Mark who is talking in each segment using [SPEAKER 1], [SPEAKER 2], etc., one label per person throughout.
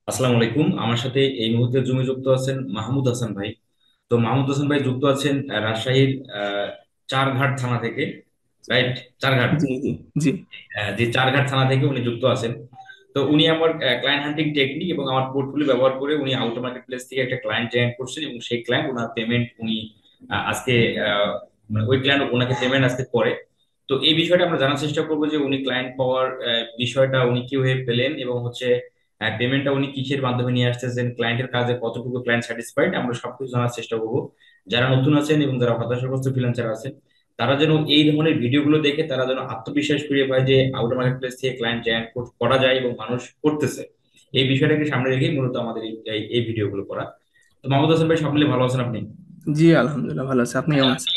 [SPEAKER 1] আসসালামু আলাইকুম। আমার সাথে এই মুহূর্তে জুমে যুক্ত আছেন মাহমুদ হাসান ভাই। তো মাহমুদ হাসান ভাই যুক্ত আছেন রাজশাহীর চারঘাট থানা থেকে, রাইট? চারঘাট।
[SPEAKER 2] জি জি জি।
[SPEAKER 1] যে চারঘাট থানা থেকে উনি যুক্ত আছেন। তো উনি আমার ক্লায়েন্ট হান্টিং টেকনিক এবং আমার পোর্টফোলিও ব্যবহার করে উনি আউটো মার্কেট প্লেস থেকে একটা ক্লায়েন্ট জেনারেট করছেন, এবং সেই ক্লায়েন্ট ওনার পেমেন্ট উনি আজকে আহ, মানে ওই ক্লায়েন্ট ওনাকে পেমেন্ট আজকে করে। তো এই বিষয়টা আমরা জানার চেষ্টা করবো যে উনি ক্লায়েন্ট পাওয়ার বিষয়টা উনি কিভাবে পেলেন, এবং হচ্ছে পেমেন্টটা উনি কিসের মাধ্যমে নিয়ে আসতেছেন, ক্লায়েন্টের কাজে কতটুকু ক্লায়েন্ট স্যাটিসফাইড, আমরা সবকিছু জানার চেষ্টা করবো। যারা নতুন আছেন এবং যারা হতাশাগ্রস্ত ফ্রিল্যান্সার আছেন, তারা যেন এই ধরনের ভিডিওগুলো দেখে তারা যেন আত্মবিশ্বাস ফিরে পায় যে আউট মার্কেট প্লেস থেকে ক্লায়েন্ট জেনারেট করা যায় এবং মানুষ করতেছে। এই বিষয়টাকে সামনে রেখেই মূলত আমাদের এই ভিডিওগুলো করা। তো মোহাম্মদ হাসান ভাই, সব মিলে ভালো আছেন আপনি?
[SPEAKER 2] জি আলহামদুলিল্লাহ ভালো আছে। আপনি কেমন
[SPEAKER 1] আপনি
[SPEAKER 2] আছেন?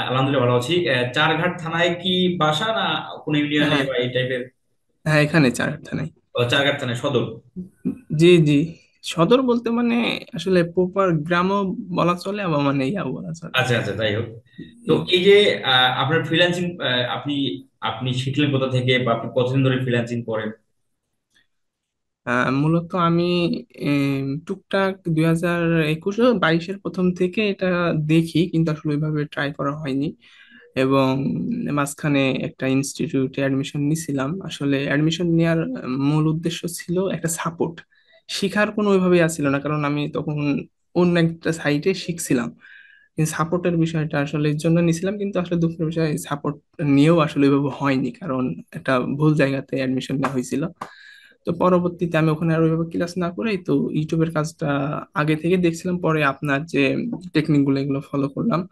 [SPEAKER 1] আলহামদুলিল্লাহ ভালো আছি। চারঘাট থানায় কি বাসা, না কোনো ইউনিয়নে
[SPEAKER 2] হ্যাঁ
[SPEAKER 1] বা এই টাইপের?
[SPEAKER 2] হ্যাঁ, এখানে চারটা নাই।
[SPEAKER 1] চারঘাট থানায় সদর।
[SPEAKER 2] জি জি। সদর বলতে মানে আসলে প্রপার গ্রামও বলা চলে, আবার মানে ইয়াও বলা চলে।
[SPEAKER 1] আচ্ছা আচ্ছা, তাই হোক। তো
[SPEAKER 2] জি।
[SPEAKER 1] এই যে আপনার ফ্রিল্যান্সিং, আপনি আপনি শিখলেন কোথা থেকে, বা আপনি কতদিন ধরে ফ্রিল্যান্সিং করেন?
[SPEAKER 2] মূলত আমি টুকটাক 2021-22-এর প্রথম থেকে এটা দেখি, কিন্তু আসলে ওইভাবে ট্রাই করা হয়নি। এবং মাঝখানে একটা ইনস্টিটিউটে অ্যাডমিশন নিছিলাম। আসলে অ্যাডমিশন নেওয়ার মূল উদ্দেশ্য ছিল একটা সাপোর্ট। শিখার কোনো ওইভাবেই আসছিল না, কারণ আমি তখন অন্য একটা সাইটে শিখছিলাম। কিন্তু সাপোর্টের বিষয়টা আসলে এর জন্য নিছিলাম, কিন্তু আসলে দুঃখের বিষয় সাপোর্ট নিয়েও আসলে ওইভাবে হয়নি, কারণ একটা ভুল জায়গাতে অ্যাডমিশন নেওয়া হয়েছিল। তো পরবর্তীতে আমি ওখানে আর ওইভাবে ক্লাস না করেই তো ইউটিউবের কাজটা আগে থেকে দেখছিলাম, পরে আপনার যে টেকনিক গুলো এগুলো ফলো করলাম।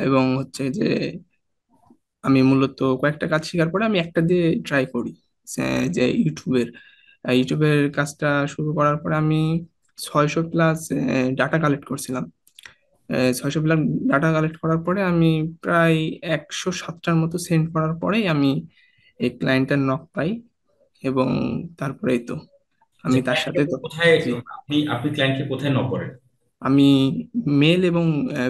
[SPEAKER 2] এবং হচ্ছে যে আমি মূলত কয়েকটা কাজ শেখার পরে আমি একটা দিয়ে ট্রাই করি, যে ইউটিউবের কাজটা শুরু করার পরে আমি 600+ ডাটা কালেক্ট করছিলাম। 600+ ডাটা কালেক্ট করার পরে আমি প্রায় 107টার মতো সেন্ড করার পরেই আমি এই ক্লায়েন্টের নক পাই। এবং তারপরেই তো
[SPEAKER 1] আচ্ছা,
[SPEAKER 2] আমি তার
[SPEAKER 1] ক্লায়েন্টকে
[SPEAKER 2] সাথে
[SPEAKER 1] আপনি
[SPEAKER 2] তো
[SPEAKER 1] কোথায়,
[SPEAKER 2] জি,
[SPEAKER 1] আপনি ক্লায়েন্টকে কোথায় নক করেন?
[SPEAKER 2] আমি মেল এবং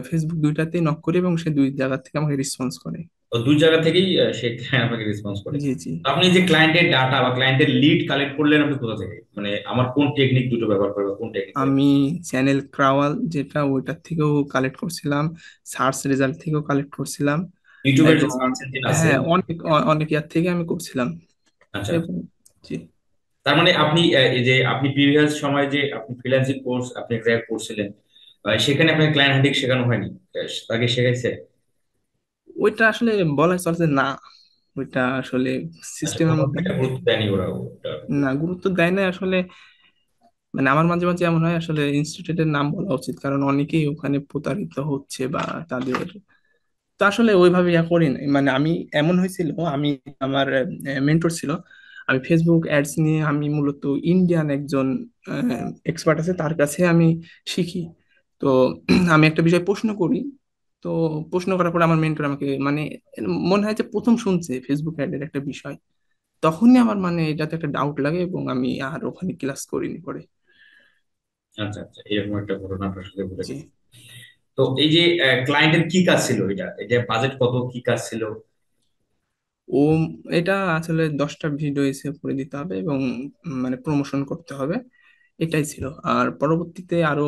[SPEAKER 2] ফেসবুক দুইটাতেই নক করি, এবং সে দুই জায়গা থেকে আমাকে রেসপন্স করে।
[SPEAKER 1] তো দুই জায়গা থেকেই সে ক্লায়েন্ট আপনাকে রেসপন্স করে।
[SPEAKER 2] জি জি।
[SPEAKER 1] তো আপনি যে ক্লায়েন্টের ডাটা বা ক্লায়েন্টের লিড কালেক্ট করলেন, আপনি কোথা থেকে, মানে আমার কোন টেকনিক দুটো ব্যবহার করে বা কোন টেকনিক
[SPEAKER 2] আমি চ্যানেল ক্রাওয়াল যেটা, ওইটার থেকেও কালেক্ট করছিলাম। সার্চ রেজাল্ট থেকেও কালেক্ট করছিলাম।
[SPEAKER 1] ইউটিউবের যে
[SPEAKER 2] এবং
[SPEAKER 1] সার্চ ইঞ্জিন আছে?
[SPEAKER 2] হ্যাঁ, অনেক ইয়ার থেকে আমি করছিলাম।
[SPEAKER 1] আচ্ছা।
[SPEAKER 2] এবং জি।
[SPEAKER 1] তার মানে আপনি এই যে আপনি প্রিভিয়াস সময় যে আপনি ফ্রিল্যান্সিং কোর্স আপনি ক্র্যাক করছিলেন, সেখানে আপনার ক্লায়েন্ট হান্টিং শেখানো হয়নি? তাকে শেখাইছে?
[SPEAKER 2] ওইটা আসলে বলা চলছে না, ওইটা আসলে
[SPEAKER 1] আচ্ছা,
[SPEAKER 2] সিস্টেমের
[SPEAKER 1] কোনো
[SPEAKER 2] মধ্যে
[SPEAKER 1] একটা
[SPEAKER 2] নাই।
[SPEAKER 1] গুরুত্ব দেয়নি ওরা ওটা?
[SPEAKER 2] না, গুরুত্ব দেয় না আসলে। মানে আমার মাঝে মাঝে এমন হয় আসলে ইনস্টিটিউটের নাম বলা উচিত, কারণ অনেকেই ওখানে প্রতারিত হচ্ছে বা তাদের। তো আসলে ওইভাবে ইয়া করি নাই। মানে আমি এমন হয়েছিল, আমি আমার মেন্টর ছিল। আমি ফেসবুক অ্যাডস নিয়ে আমি মূলত ইন্ডিয়ান একজন এক্সপার্ট আছে, তার কাছে আমি শিখি। তো আমি একটা বিষয় প্রশ্ন করি। তো প্রশ্ন করার পরে আমার মেন্টর আমাকে মানে মনে হয় যে প্রথম শুনছে ফেসবুক অ্যাডের একটা বিষয়। তখনই আমার মানে এটাতে একটা ডাউট লাগে, এবং আমি আর ওখানে ক্লাস করিনি পরে।
[SPEAKER 1] আচ্ছা আচ্ছা, এরকম একটা ঘটনা আপনার সাথে ঘটে
[SPEAKER 2] জি।
[SPEAKER 1] গেছে। তো এই যে ক্লায়েন্টের কি কাজ ছিল, এটা বাজেট কত, কি কাজ ছিল?
[SPEAKER 2] ও, এটা আসলে 10টা ভিডিও এসে করে দিতে হবে, এবং মানে প্রমোশন করতে হবে, এটাই ছিল। আর পরবর্তীতে আরো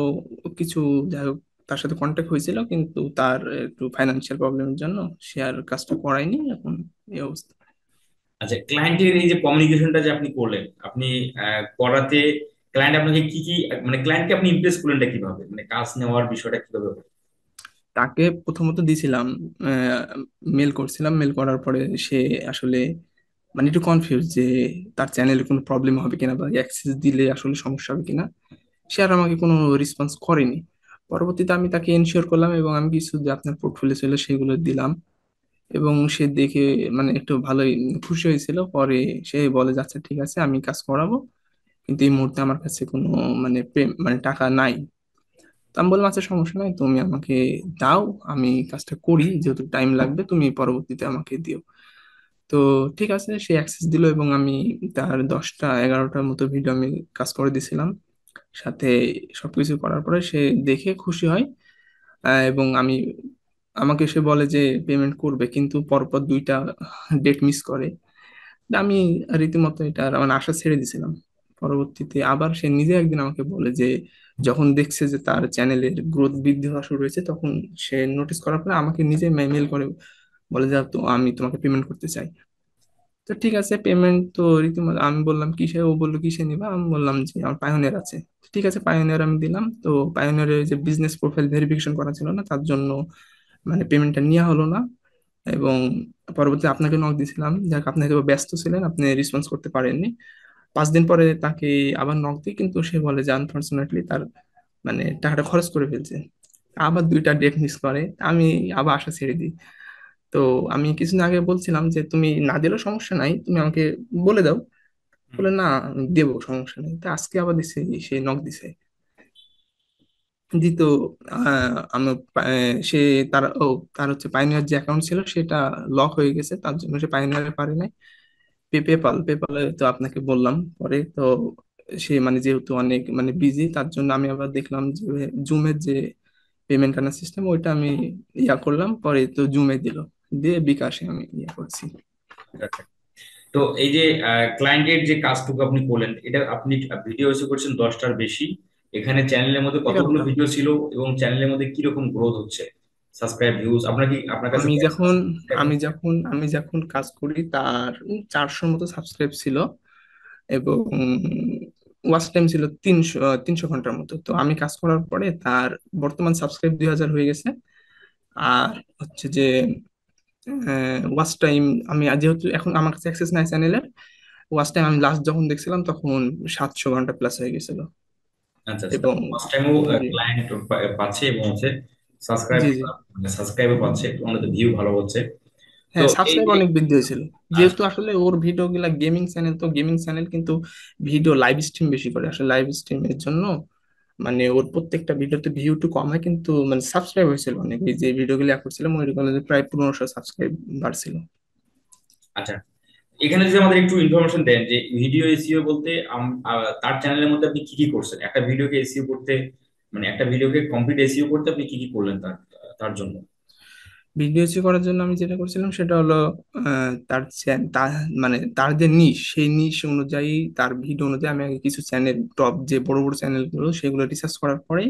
[SPEAKER 2] কিছু, যাই হোক, তার সাথে কন্ট্যাক্ট হয়েছিল, কিন্তু তার একটু ফাইনান্সিয়াল প্রবলেমের জন্য সে আর কাজটা করায়নি। এখন এই অবস্থা।
[SPEAKER 1] আচ্ছা, ক্লায়েন্টের এই যে কমিউনিকেশনটা যে আপনি করলেন, আপনি করাতে ক্লায়েন্ট আপনাকে কি কি, মানে ক্লায়েন্টকে আপনি ইমপ্রেস করলেনটা কিভাবে, মানে কাজ নেওয়ার বিষয়টা কিভাবে হলো?
[SPEAKER 2] তাকে প্রথমত দিছিলাম, মেল করছিলাম। মেল করার পরে সে আসলে মানে একটু কনফিউজ যে তার চ্যানেলে কোনো প্রবলেম হবে কিনা, বা অ্যাক্সেস দিলে আসলে সমস্যা হবে কিনা। সে আর আমাকে কোনো রেসপন্স করেনি। পরবর্তীতে আমি তাকে এনশিওর করলাম, এবং আমি কিছু যে আপনার পোর্টফোলিও ছিল সেগুলো দিলাম। এবং সে দেখে মানে একটু ভালোই খুশি হয়েছিল। পরে সে বলে যাচ্ছে ঠিক আছে, আমি কাজ করাবো, কিন্তু এই মুহূর্তে আমার কাছে কোনো মানে মানে টাকা নাই। তো আমি বললাম আচ্ছা সমস্যা নাই, তুমি আমাকে দাও, আমি কাজটা করি, যেহেতু টাইম লাগবে তুমি পরবর্তীতে আমাকে দিও। তো ঠিক আছে, সে অ্যাক্সেস দিল, এবং আমি তার 10টা 11টার মতো ভিডিও আমি কাজ করে দিছিলাম। সাথে সবকিছু করার পরে সে দেখে খুশি হয়। এবং আমাকে সে বলে যে পেমেন্ট করবে, কিন্তু পরপর দুইটা ডেট মিস করে। তা আমি রীতিমতো এটা মানে আশা ছেড়ে দিছিলাম। পরবর্তীতে আবার সে নিজে একদিন আমাকে বলে যে যখন দেখছে যে তার চ্যানেলের গ্রোথ বৃদ্ধি হওয়া শুরু হয়েছে, তখন সে নোটিস করার পরে আমাকে নিজে মেল করে বলে যে তো আমি তোমাকে পেমেন্ট করতে চাই। তো ঠিক আছে, পেমেন্ট তো রীতিমতো আমি বললাম কিসে, ও বললো কিসে নিবা, আমি বললাম যে আমার পায়োনিয়ার আছে। ঠিক আছে, পায়োনিয়ার আমি দিলাম। তো পায়োনিয়ারের যে বিজনেস প্রোফাইল ভেরিফিকেশন করা ছিল না, তার জন্য মানে পেমেন্টটা নেওয়া হলো না। এবং পরবর্তী আপনাকে নক দিয়েছিলাম, যাক আপনি হয়তো ব্যস্ত ছিলেন, আপনি রেসপন্স করতে পারেননি। 5 দিন পরে তাকে আবার নক দিই, কিন্তু সে বলে যে আনফরচুনেটলি তার মানে টাকাটা খরচ করে ফেলছে। আবার 2টা ডেট মিস করে। আমি আবার আশা ছেড়ে দিই। তো আমি কিছুদিন আগে বলছিলাম যে তুমি না দিলেও সমস্যা নাই, তুমি আমাকে বলে দাও।
[SPEAKER 1] হুম।
[SPEAKER 2] বলে না, আমি দেবো, সমস্যা নেই। তো আজকে আবার দিছে, সে নক দিছে দিত। আমি সে তার হচ্ছে পাইনিয়ার যে অ্যাকাউন্ট ছিল সেটা লক হয়ে গেছে, তার জন্য সে পাইনিয়ারে পারে নাই। পেপালে তো আপনাকে বললাম পরে তো। সে মানে যেহেতু অনেক মানে বিজি, তার জন্য আমি আবার দেখলাম যে জুমের যে পেমেন্ট আনার সিস্টেম, ওইটা আমি করলাম, পরে তো জুমে দিল, দিয়ে বিকাশে আমি করছি।
[SPEAKER 1] আচ্ছা। তো এই যে ক্লায়েন্টের যে কাজটুকু আপনি করলেন, এটা আপনি ভিডিও এসে করছেন 10টার বেশি। এখানে চ্যানেলের মধ্যে কতগুলো
[SPEAKER 2] 11টা।
[SPEAKER 1] ভিডিও ছিল এবং চ্যানেলের মধ্যে কিরকম গ্রোথ হচ্ছে, সাবস্ক্রাইব ভিউজ, আপনার কি আপনার কাছে
[SPEAKER 2] আমি
[SPEAKER 1] কি
[SPEAKER 2] যখন
[SPEAKER 1] এখন?
[SPEAKER 2] আমি যখন কাজ করি তার 400 মতো সাবস্ক্রাইব ছিল, এবং ওয়াচ টাইম ছিল 300 ঘন্টার মতো। তো আমি কাজ করার পরে তার বর্তমান সাবস্ক্রাইব 2000 হয়ে গেছে। আর হচ্ছে যে ওয়াচ টাইম, আমি যেহেতু এখন আমার কাছে অ্যাক্সেস নাই চ্যানেলের, ওয়াচ টাইম আমি লাস্ট যখন দেখছিলাম তখন 700 ঘন্টা প্লাস হয়ে গেছিল।
[SPEAKER 1] আচ্ছা আচ্ছা,
[SPEAKER 2] এবং
[SPEAKER 1] ফার্স্ট টাইমও
[SPEAKER 2] জি
[SPEAKER 1] ক্লায়েন্ট পাচ্ছে এবং হচ্ছে সাবস্ক্রাইব,
[SPEAKER 2] জি জি
[SPEAKER 1] মানে সাবস্ক্রাইবও পাচ্ছে, আমাদের ভিউ ভালো হচ্ছে। তো
[SPEAKER 2] হ্যাঁ,
[SPEAKER 1] এই
[SPEAKER 2] সাবস্ক্রাইব
[SPEAKER 1] যে
[SPEAKER 2] অনেক বৃদ্ধি হয়েছিল।
[SPEAKER 1] আচ্ছা,
[SPEAKER 2] যেহেতু আসলে ওর ভিডিও গুলা গেমিং চ্যানেল, তো গেমিং চ্যানেল কিন্তু ভিডিও লাইভ স্ট্রিম বেশি করে, আসলে লাইভ স্ট্রিমের জন্য মানে ওর প্রত্যেকটা ভিডিওতে ভিউ একটু কম হয়, কিন্তু মানে সাবস্ক্রাইব হয়েছিল অনেক। এই যে ভিডিওগুলো করছিলাম ওইগুলো প্রায় 1500 সাবস্ক্রাইব বাড়ছিল।
[SPEAKER 1] আচ্ছা, এখানে যদি আমাদের একটু ইনফরমেশন দেন যে ভিডিও এসইও বলতে তার চ্যানেলের মধ্যে আপনি কি কি করছেন একটা ভিডিওকে এসইও করতে, মানে একটা ভিডিওকে কমপ্লিট এসইও করতে আপনি কি কি করলেন তার তার জন্য?
[SPEAKER 2] ভিডিওসি করার জন্য আমি যেটা করছিলাম সেটা হলো তার মানে তার যে নিশ, সেই নিশ অনুযায়ী, তার ভিডিও অনুযায়ী আমি আগে কিছু চ্যানেল, টপ যে বড় বড় চ্যানেলগুলো সেগুলো রিসার্চ করার পরেই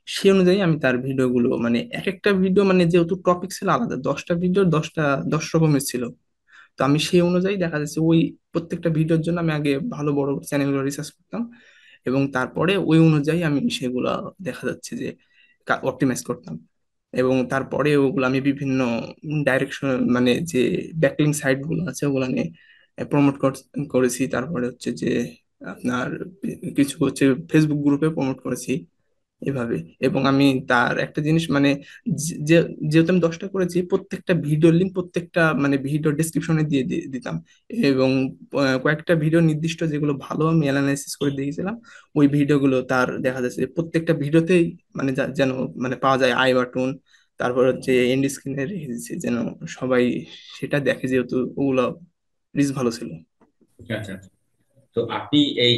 [SPEAKER 2] সেই অনুযায়ী আমি তার ভিডিওগুলো মানে এক একটা ভিডিও মানে যেহেতু টপিক ছিল আলাদা, 10টা ভিডিও 10 রকমের ছিল। তো আমি সেই অনুযায়ী দেখা যাচ্ছে ওই প্রত্যেকটা ভিডিওর জন্য আমি আগে ভালো বড় চ্যানেলগুলো রিসার্চ করতাম, এবং তারপরে ওই অনুযায়ী আমি সেগুলা দেখা যাচ্ছে যে অপটিমাইজ করতাম। এবং তারপরে ওগুলো আমি বিভিন্ন ডাইরেকশন মানে যে ব্যাকলিং সাইট গুলো আছে ওগুলো নিয়ে প্রমোট করেছি। তারপরে হচ্ছে যে আপনার কিছু হচ্ছে ফেসবুক গ্রুপে প্রমোট করেছি এভাবে। এবং আমি তার একটা জিনিস মানে যেহেতু আমি 10টা করেছি, প্রত্যেকটা ভিডিও লিঙ্ক প্রত্যেকটা মানে ভিডিও ডেসক্রিপশনে দিতাম। এবং কয়েকটা ভিডিও নির্দিষ্ট যেগুলো ভালো আমি অ্যানালাইসিস করে দেখেছিলাম, ওই ভিডিওগুলো তার দেখা যাচ্ছে যে প্রত্যেকটা ভিডিওতেই মানে যেন মানে পাওয়া যায় আই বাটন, তারপর হচ্ছে এন্ড স্ক্রিনে রেখে দিচ্ছি যেন সবাই সেটা দেখে, যেহেতু ওগুলো রিচ ভালো ছিল।
[SPEAKER 1] আচ্ছা আচ্ছা। তো আপনি এই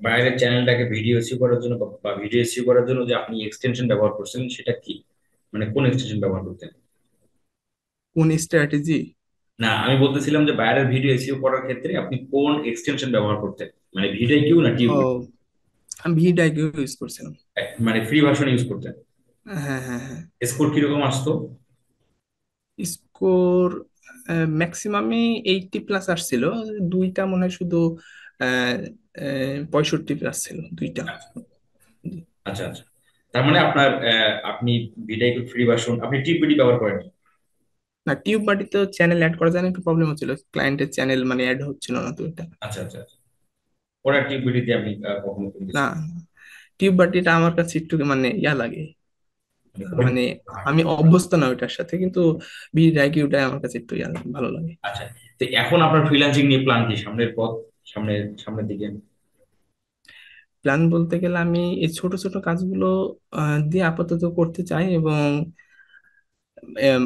[SPEAKER 1] বাইরের চ্যানেলটাকে ভিডিও এসইও করার জন্য বা ভিডিও এসইও করার জন্য যে আপনি এক্সটেনশন ব্যবহার করছেন সেটা কি, মানে কোন এক্সটেনশন ব্যবহার করতেন?
[SPEAKER 2] কোন স্ট্র্যাটেজি?
[SPEAKER 1] না, আমি বলতেছিলাম যে বাইরের ভিডিও এসইও করার ক্ষেত্রে আপনি কোন এক্সটেনশন ব্যবহার করতেন, মানে ভিডিও কিউ না টিউব,
[SPEAKER 2] ও, আমি ভিডিও ইউজ করছিলাম।
[SPEAKER 1] মানে ফ্রি ভার্সন ইউজ করতেন?
[SPEAKER 2] হ্যাঁ হ্যাঁ হ্যাঁ।
[SPEAKER 1] স্কোর কিরকম আসতো?
[SPEAKER 2] স্কোর ম্যাক্সিমামই 80 প্লাস আসছিল। দুইটা মনে হয় শুধু 65 প্লাস ছিল দুইটা।
[SPEAKER 1] আচ্ছা আচ্ছা, তার মানে আপনার আপনি ভিডিও ফ্রি ভার্সন, আপনি টিউব বিডি ব্যবহার করেন?
[SPEAKER 2] না, টিউব বাটিতে চ্যানেল অ্যাড করা যায় না, একটু প্রবলেম হচ্ছিল, ক্লায়েন্টের চ্যানেল মানে অ্যাড হচ্ছিল না তো এটা।
[SPEAKER 1] আচ্ছা আচ্ছা আচ্ছা, ওরা টিউব বিডিতে আপনি কখনো
[SPEAKER 2] না,
[SPEAKER 1] কিনতেছেন?
[SPEAKER 2] টিউব বাটিটা আমার কাছে একটু মানে ইয়া লাগে,
[SPEAKER 1] মানে কঠিন
[SPEAKER 2] মানে
[SPEAKER 1] হয়।
[SPEAKER 2] আমি অভ্যস্ত না ওইটার সাথে, কিন্তু ভিডিওটা আমার কাছে একটু ইয়া ভালো লাগে।
[SPEAKER 1] আচ্ছা, তো এখন আপনার ফ্রিল্যান্সিং নিয়ে প্ল্যান কি, সামনের পথ, সামনের দিকে?
[SPEAKER 2] প্ল্যান বলতে গেলে আমি এই ছোট ছোট কাজগুলো দিয়ে আপাতত করতে চাই। এবং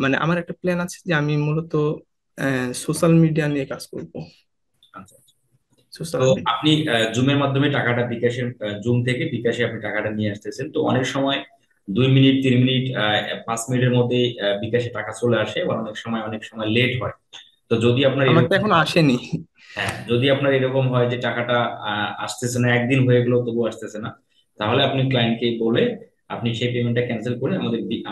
[SPEAKER 2] মানে আমার একটা প্ল্যান আছে যে আমি মূলত সোশ্যাল মিডিয়া নিয়ে কাজ করব।
[SPEAKER 1] আচ্ছা, তো
[SPEAKER 2] সোশ্যাল মিডিয়া।
[SPEAKER 1] আপনি জুমের মাধ্যমে টাকাটা বিকাশে, জুম থেকে বিকাশে আপনি টাকাটা নিয়ে আসতেছেন, তো অনেক সময় 2 মিনিট 3 মিনিট 5 মিনিটের মধ্যে বিকাশে টাকা চলে আসে, বা অনেক সময় লেট হয়। তো যদি আপনার
[SPEAKER 2] আমার তো
[SPEAKER 1] এরকম,
[SPEAKER 2] এখনো আসেনি।
[SPEAKER 1] হ্যাঁ যদি আপনার এরকম হয় যে টাকাটা আসতেছে না, একদিন হয়ে গেলো তবু আসতেছে না, তাহলে আপনি ক্লায়েন্টকে বলে আপনি সেই পেমেন্টটা ক্যান্সেল করে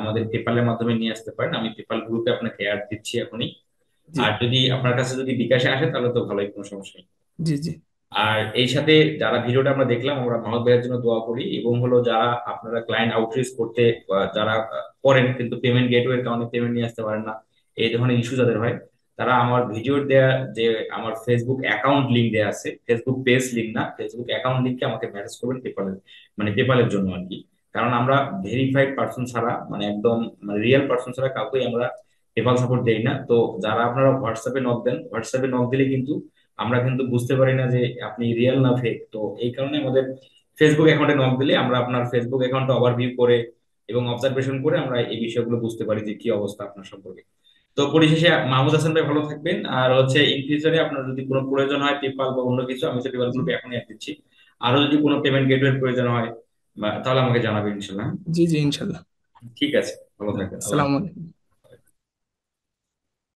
[SPEAKER 1] আমাদের পেপালের মাধ্যমে নিয়ে আসতে পারেন। আমি পেপাল গ্রুপে আপনাকে অ্যাড দিচ্ছি এখনই।
[SPEAKER 2] জি
[SPEAKER 1] আর যদি আপনার কাছে যদি বিকাশে আসে তাহলে তো ভালোই, কোনো সমস্যা নেই।
[SPEAKER 2] জি জি
[SPEAKER 1] আর এই সাথে যারা ভিডিওটা আমরা দেখলাম, আমরা মাহমুদ ভাইয়ের জন্য দোয়া করি, এবং হলো যারা আপনারা ক্লায়েন্ট আউটরিচ করতে যারা করেন কিন্তু পেমেন্ট গেটওয়ের কারণে পেমেন্ট নিয়ে আসতে পারেন না, এই ধরনের ইস্যু যাদের হয়, তারা আমার ভিডিওর দেয়া যে আমার ফেসবুক অ্যাকাউন্ট লিংক দেয়া আছে, ফেসবুক পেজ লিংক না, ফেসবুক অ্যাকাউন্ট লিংকে আমাকে মেসেজ করবেন পেপালের, মানে পেপালের জন্য আর কি। কারণ আমরা ভেরিফাইড পার্সন ছাড়া, মানে একদম মানে রিয়েল পার্সন ছাড়া কাউকেই আমরা পেপাল সাপোর্ট দেই না। তো যারা আপনারা হোয়াটসঅ্যাপে নক দেন, হোয়াটসঅ্যাপে নক দিলে কিন্তু আমরা কিন্তু বুঝতে পারি না যে আপনি রিয়েল না ফেক। তো এই কারণে আমাদের ফেসবুক অ্যাকাউন্টে নক দিলে আমরা আপনার ফেসবুক অ্যাকাউন্টটা ওভারভিউ করে এবং অবজারভেশন করে আমরা এই বিষয়গুলো বুঝতে পারি যে কি অবস্থা আপনার সম্পর্কে। তো পরিশেষে মাহমুদ হাসান ভাই ভালো থাকবেন। আর হচ্ছে ইন ফিউচারে আপনার যদি কোনো প্রয়োজন হয় পেপাল বা অন্য কিছু, আমি তো পেপাল
[SPEAKER 2] জি
[SPEAKER 1] গ্রুপে এখনই অ্যাড দিচ্ছি। আরো যদি কোনো পেমেন্ট গেটওয়ের প্রয়োজন হয় তাহলে আমাকে জানাবেন ইনশাল্লাহ।
[SPEAKER 2] জি জি ইনশাল্লাহ।
[SPEAKER 1] ঠিক আছে, ভালো থাকবেন, আল্লাহ
[SPEAKER 2] আসসালামু
[SPEAKER 1] হাফেজ।
[SPEAKER 2] আলাইকুম।